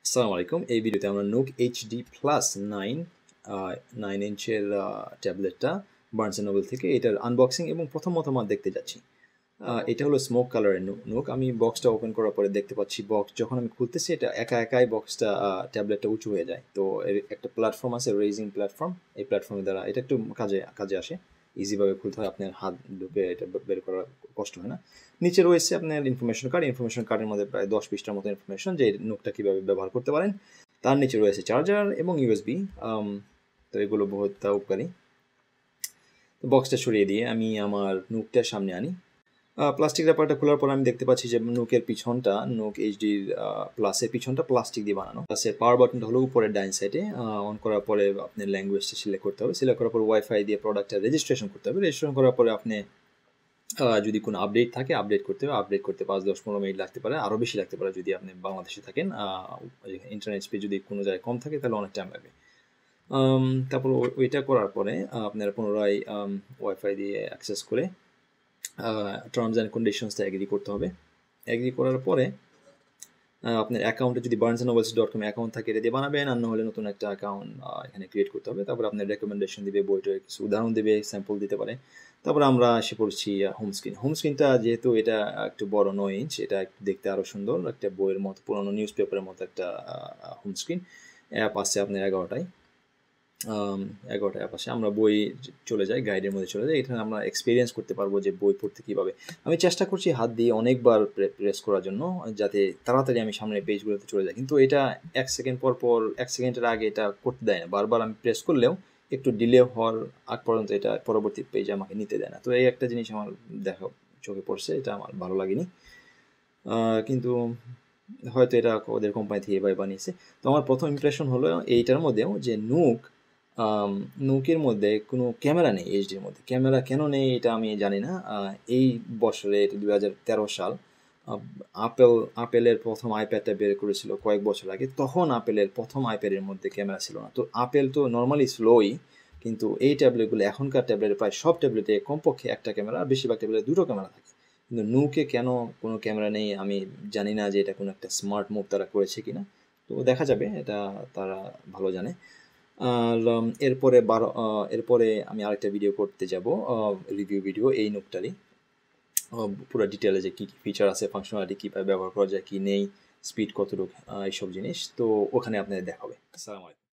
আসসালামু আলাইকুম। এই ভিডিওতে আমরা নুক এইচডি প্লাস 9 ইঞ্চের ট্যাবলেটটা বার্নস অ্যান্ড নোবেল থেকে এটার আনবক্সিং এবং প্রথম মতামত দেখতে যাচ্ছি। এটা হলো স্মোক কালারের নুক। আমি বক্সটা ওপেন করার পরে দেখতে পাচ্ছি বক্স যখন আমি খুলতেছি এটা একাই বক্সটা ট্যাবলেটটা উঁচু হয়ে যায়। তো এর একটা প্ল্যাটফর্ম আছে, রেজিং প্ল্যাটফর্ম। এই প্ল্যাটফর্মের দ্বারা এটা একটু কাজে আসে, ইজিভাবে খুলতে হয়, আপনার হাত ঢুকে এটা বের করা কষ্ট হয় না। নিচে রয়েছে আপনার ইনফরমেশন কার্ডের মধ্যে প্রায় 10 পৃষ্ঠার মতো ইনফরমেশন, যে নুকটা কীভাবে ব্যবহার করতে পারেন। তার নিচে রয়েছে চার্জার এবং ইউএসবি। তো এগুলো বহুত উপকারী। বক্সটা সরিয়ে দিয়ে আমি আমার নুকটার সামনে আনি। প্লাস্টিক র্যাপারটা খোলার পর আমি দেখতে পাচ্ছি যে নুকের পিছনটা, নুক এইচডির প্লাসের পিছনটা প্লাস্টিক দিয়ে বানানো। প্লাসের পাওয়ার বাটনটা হলো উপরের ডাইন সাইডে। অন করার পরে আপনার ল্যাঙ্গুয়েজটা সিলেক্ট করতে হবে। সিলেক্ট করার পর ওয়াইফাই দিয়ে প্রোডাক্টটা রেজিস্ট্রেশন করতে হবে। রেজিস্ট্রেশন করার পরে আপনি যদি কোনো আপডেট থাকে আপডেট করতে হবে। আপডেট করতে 5-10-15 মিনিট লাগতে পারে, আরও বেশি লাগতে পারে যদি আপনি বাংলাদেশে থাকেন। ইন্টারনেট স্পিড যদি কোনো জায়গায় কম থাকে তাহলে অনেক টাইম লাগবে। তারপর ওইটা করার পরে আপনার পুনরায় ওয়াইফাই দিয়ে অ্যাক্সেস করে টার্মস অ্যান্ড কন্ডিশনসটা এগ্রি করতে হবে। এগ্রি করার পরে আপনার অ্যাকাউন্টে যদি barnesandnobles.com অ্যাকাউন্ট থাকে এটা দিয়ে বানাবেন, আর নাহলে নতুন একটা অ্যাকাউন্ট এখানে ক্রিয়েট করতে হবে। তারপর আপনার রেকমেন্ডেশন দিবে, বইটার কিছু উদাহরণ দেবে, স্যাম্পল দিতে পারে। তারপর আমরা এসে পড়ছি হোম স্ক্রিনটা। যেহেতু এটা একটু বড় 9 ইঞ্চ, এটা একটু দেখতে আরও সুন্দর, একটা বইয়ের মতো, পুরোনো নিউজ পেপারের মতো একটা হোম স্ক্রিন। অ্যাপ আছে আপনার 11টায় অ্যাপ আসে। আমরা বই চলে যাই, গাইডের মধ্যে চলে যাই। এখানে আমরা এক্সপিরিয়েন্স করতে পারবো যে বই পড়তে কীভাবে। আমি চেষ্টা করছি হাত দিয়ে অনেকবার প্রেস করার জন্য, যাতে তাড়াতাড়ি আমি সামনের পেজগুলোতে চলে যাই। কিন্তু এটা 1 সেকেন্ড পর 1 সেকেন্ডের আগে এটা করতে দেয় না। বারবার আমি প্রেস করলেও একটু ডিলে হওয়ার আগ পর্যন্ত এটা পরবর্তী পেজে আমাকে নিতে দেয় না। তো এই একটা জিনিস আমার চোখে পড়ছে, এটা আমার ভালো লাগেনি। কিন্তু হয়তো এটা ওদের কোম্পানি থেকে এভাবে বানিয়েছে। তো আমার প্রথম ইমপ্রেশন হলো এইটার মধ্যেও যে নুকের মধ্যে কোনো ক্যামেরা নেই। এইচডির মধ্যে ক্যামেরা কেন নেই এটা আমি জানি না। এই বছরে, এটা 2013 সাল, আপেলের প্রথম আইপ্যাডটা বের করেছিল কয়েক বছর আগে। তখন আপেলের প্রথম আইপ্যাডের মধ্যে ক্যামেরা ছিল না। তো আপেল তো নর্মালি স্লোই, কিন্তু এই ট্যাবলেটগুলো, এখনকার ট্যাবলেটে প্রায় সব ট্যাবলেটে কমপক্ষে একটা ক্যামেরা, বেশিরভাগ ট্যাবলেটে 2টো ক্যামেরা থাকে। কিন্তু নুকে কেন কোনো ক্যামেরা নেই আমি জানি না, যে এটা কোনো একটা স্মার্ট মুভ তারা করেছে কিনা। তো দেখা যাবে, এটা তারা ভালো জানে। আর এরপরে আমি আরেকটা ভিডিও করতে যাব, রিভিউ ভিডিও এই নুকটারই, পুরো ডিটেলে যে কী কী ফিচার আছে, ফাংশনালিটি কীভাবে ব্যবহার করা যায়, কী নেই, স্পিড কতটুকু, এইসব জিনিস। তো ওখানে আপনাদের দেখাবে। আসসালামু আলাইকুম।